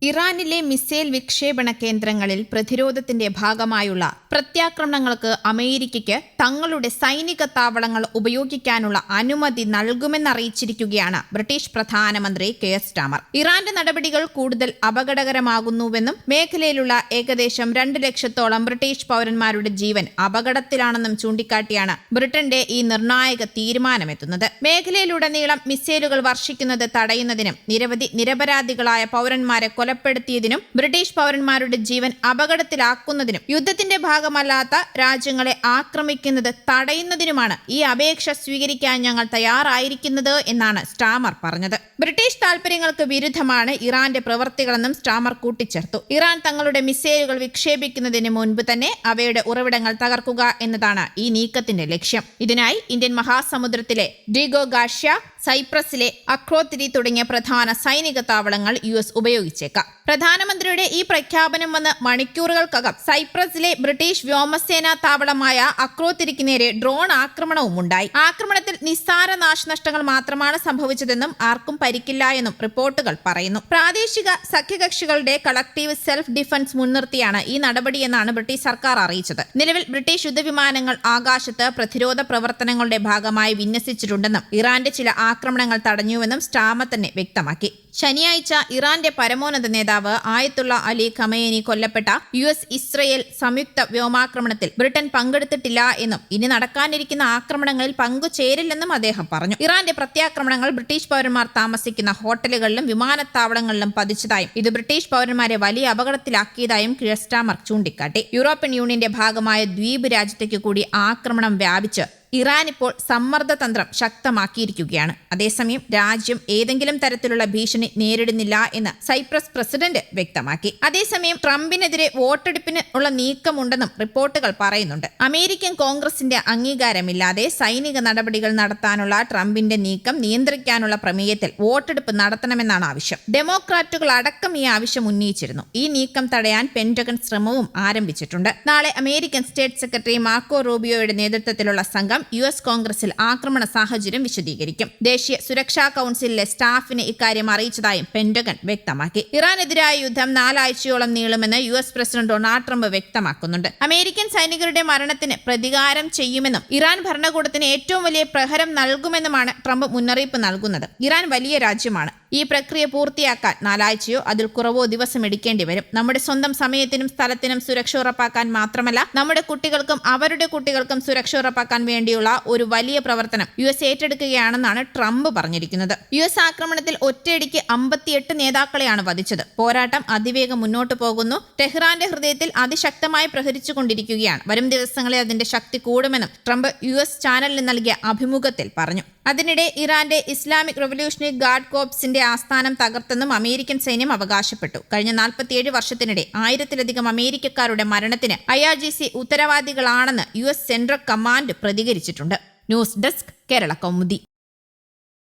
ഇറാനിലെ മിസൈൽ വിക്ഷേപണ കേന്ദ്രങ്ങളിൽ പ്രതിരോധത്തിന്റെ ഭാഗമായുള്ള പ്രത്യാക്രമണങ്ങൾക്ക് അമേരിക്കയ്ക്ക് തങ്ങളുടെ സൈനിക താവളങ്ങൾ ഉപയോഗിക്കാനുള്ള അനുമതി നൽകുമെന്നറിയിച്ചിരിക്കുകയാണ് ബ്രിട്ടീഷ് പ്രധാനമന്ത്രി കെയർ സ്റ്റാമർ. ഇറാന്റെ നടപടികൾ കൂടുതൽ അപകടകരമാകുന്നുവെന്നും മേഖലയിലുള്ള ഏകദേശം 2 ലക്ഷത്തോളം ബ്രിട്ടീഷ് പൗരന്മാരുടെ ജീവൻ അപകടത്തിലാണെന്നും ചൂണ്ടിക്കാട്ടിയാണ് ബ്രിട്ടന്റെ ഈ നിർണായക തീരുമാനമെത്തുന്നത്. മേഖലയിലുടനീളം മിസൈലുകൾ വർഷിക്കുന്നത് തടയുന്നതിനും നിരവധി നിരപരാധികളായ പൗരന്മാരെ കൊലപ്പെടുത്തിയതിനും ബ്രിട്ടീഷ് പൗരന്മാരുടെ ജീവൻ അപകടത്തിലാക്കുന്നതിനും യുദ്ധത്തിന്റെ ഭാഗമല്ലാത്ത രാജ്യങ്ങളെ ആക്രമിക്കുന്നത് തടയുന്നതിനുമാണ് ഈ അപേക്ഷ സ്വീകരിക്കാൻ ഞങ്ങൾ തയ്യാറായിരിക്കുന്നത് എന്നാണ് സ്റ്റാമർ പറഞ്ഞത്. ബ്രിട്ടീഷ് താൽപര്യങ്ങൾക്ക് വിരുദ്ധമാണ് ഇറാന്റെ പ്രവൃത്തികളെന്നും സ്റ്റാമർ കൂട്ടിച്ചേർത്തു. ഇറാൻ തങ്ങളുടെ മിസൈലുകൾ വിക്ഷേപിക്കുന്നതിന് മുൻപ് തന്നെ അവയുടെ ഉറവിടങ്ങൾ തകർക്കുക എന്നതാണ് ഈ നീക്കത്തിന്റെ ലക്ഷ്യം. ഇതിനായി ഇന്ത്യൻ മഹാസമുദ്രത്തിലെ ഡിഗോ ഗാഷ്യ, സൈപ്രസിലെ അക്രോത്തിരി തുടങ്ങിയ പ്രധാന സൈനിക താവളങ്ങൾ US ഉപയോഗിച്ചേക്കാം. പ്രധാനമന്ത്രിയുടെ ഈ പ്രഖ്യാപനം വന്ന് മണിക്കൂറുകൾക്കകം സൈപ്രസിലെ ബ്രിട്ടീഷ് വ്യോമസേനാ താവളമായ അക്രോത്തിരിക്ക് നേരെ ഡ്രോൺ ആക്രമണവും ഉണ്ടായി. ആക്രമണത്തിൽ നിസ്സാര നാശനഷ്ടങ്ങൾ മാത്രമാണ് സംഭവിച്ചതെന്നും ആർക്കും പരിക്കില്ല എന്നും റിപ്പോർട്ടുകൾ പറയുന്നു. പ്രാദേശിക സഖ്യകക്ഷികളുടെ കളക്ടീവ് സെൽഫ് ഡിഫൻസ് മുൻനിർത്തിയാണ് ഈ നടപടിയെന്നാണ് ബ്രിട്ടീഷ് സർക്കാർ അറിയിച്ചത്. നിലവിൽ ബ്രിട്ടീഷ് യുദ്ധവിമാനങ്ങൾ ആകാശത്ത് പ്രതിരോധ പ്രവർത്തനങ്ങളുടെ ഭാഗമായി വിന്യസിച്ചിട്ടുണ്ടെന്നും ഇറാന്റെ ചില ആക്രമണങ്ങൾ തടഞ്ഞുവെന്നും സ്റ്റാമർ തന്നെ വ്യക്തമാക്കി. ശനിയാഴ്ച ഇറാന്റെ പരമോന്നത നേതാവ് ആയത്തുള്ള അലി ഖമേനി കൊല്ലപ്പെട്ട US-ഇസ്രയേൽ സംയുക്ത വ്യോമാക്രമണത്തിൽ ബ്രിട്ടൻ പങ്കെടുത്തിട്ടില്ല എന്നും ഇനി നടക്കാനിരിക്കുന്ന ആക്രമണങ്ങളിൽ പങ്കുചേരില്ലെന്നും അദ്ദേഹം പറഞ്ഞു. ഇറാന്റെ പ്രത്യാക്രമണങ്ങൾ ബ്രിട്ടീഷ് പൗരന്മാർ താമസിക്കുന്ന ഹോട്ടലുകളിലും വിമാനത്താവളങ്ങളിലും പതിച്ചതായും ഇത് ബ്രിട്ടീഷ് പൗരന്മാരെ വലിയ അപകടത്തിലാക്കിയതായും കെയർ സ്റ്റാമർ ചൂണ്ടിക്കാട്ടി. യൂറോപ്യൻ യൂണിയന്റെ ഭാഗമായ ദ്വീപ് രാജ്യത്തേക്ക് കൂടി ആക്രമണം വ്യാപിച്ച് ഇറാൻ ഇപ്പോൾ സമ്മർദ്ദതന്ത്രം ശക്തമാക്കിയിരിക്കുകയാണ്. അതേസമയം രാജ്യം ഏതെങ്കിലും തരത്തിലുള്ള ഭീഷണി നേരിടുന്നില്ല എന്ന് സൈപ്രസ് പ്രസിഡന്റ് വ്യക്തമാക്കി. അതേസമയം ട്രംപിനെതിരെ വോട്ടെടുപ്പിന് ഉള്ള നീക്കമുണ്ടെന്നും റിപ്പോർട്ടുകൾ പറയുന്നുണ്ട്. അമേരിക്കൻ കോൺഗ്രസിന്റെ അംഗീകാരമില്ലാതെ സൈനിക നടപടികൾ നടത്താനുള്ള ട്രംപിന്റെ നീക്കം നിയന്ത്രിക്കാനുള്ള പ്രമേയത്തിൽ വോട്ടെടുപ്പ് നടത്തണമെന്നാണ് ആവശ്യം. ഡെമോക്രാറ്റുകൾ അടക്കം ഈ ആവശ്യം ഉന്നയിച്ചിരുന്നു. ഈ നീക്കം തടയാൻ പെന്റഗൺ ശ്രമവും ആരംഭിച്ചിട്ടുണ്ട്. നാളെ അമേരിക്കൻ സ്റ്റേറ്റ് സെക്രട്ടറി മാർക്കോ റൂബിയോയുടെ നേതൃത്വത്തിലുള്ള സംഘം US കോൺഗ്രസിൽ ആക്രമണ സാഹചര്യം വിശദീകരിക്കും. ദേശീയ സുരക്ഷാ കൗൺസിലിലെ സ്റ്റാഫിനെ ഇക്കാര്യം അറിയിച്ചതായും പെന്റഗൺ വ്യക്തമാക്കി. ഇറാനെതിരായ യുദ്ധം 4 ആഴ്ചയോളം നീളുമെന്ന് US പ്രസിഡന്റ് ഡൊണാൾഡ് ട്രംപ് വ്യക്തമാക്കുന്നുണ്ട്. അമേരിക്കൻ സൈനികരുടെ മരണത്തിന് പ്രതികാരം ചെയ്യുമെന്നും ഇറാൻ ഭരണകൂടത്തിന് ഏറ്റവും വലിയ പ്രഹരം നൽകുമെന്നുമാണ് ട്രംപ് മുന്നറിയിപ്പ് നൽകുന്നത്. ഇറാൻ വലിയ രാജ്യമാണ്. ഈ പ്രക്രിയ പൂർത്തിയാക്കാൻ 4 ആഴ്ചയോ അതിൽ കുറവോ ദിവസം എടുക്കേണ്ടി വരും. നമ്മുടെ സ്വന്തം സമയത്തിനും സ്ഥലത്തിനും സുരക്ഷ ഉറപ്പാക്കാൻ മാത്രമല്ല നമ്മുടെ കുട്ടികൾക്കും അവരുടെ കുട്ടികൾക്കും സുരക്ഷ ഉറപ്പാക്കാൻ വേണ്ടിയുള്ള ഒരു വലിയ പ്രവർത്തനം US ഏറ്റെടുക്കുകയാണെന്നാണ് ട്രംപ് പറഞ്ഞിരിക്കുന്നത്. US ആക്രമണത്തിൽ ഒറ്റയടിക്ക് 58 നേതാക്കളെയാണ് വധിച്ചത്. പോരാട്ടം അതിവേഗം മുന്നോട്ട് പോകുന്നു. ടെഹ്റാന്റെ ഹൃദയത്തിൽ അതിശക്തമായി പ്രഹരിച്ചുകൊണ്ടിരിക്കുകയാണ്. വരും ദിവസങ്ങളിൽ അതിന്റെ ശക്തി കൂടുമെന്നും ട്രംപ് US ചാനലിന് നൽകിയ അഭിമുഖത്തിൽ പറഞ്ഞു. അതിനിടെ ഇറാന്റെ ഇസ്ലാമിക് റവല്യൂഷണറി ഗാർഡ് കോർപ്സിന്റെ ആസ്ഥാനം തകർത്തെന്നും അമേരിക്കൻ സൈന്യം അവകാശപ്പെട്ടു. കഴിഞ്ഞ 47 വർഷത്തിനിടെ 1000-ലധികം അമേരിക്കക്കാരുടെ മരണത്തിന് IRGC ഉത്തരവാദികളാണെന്ന് US സെൻട്രൽ കമാൻഡ് പ്രതികരിച്ചിട്ടുണ്ട്. News desk, Kerala Kaumudi.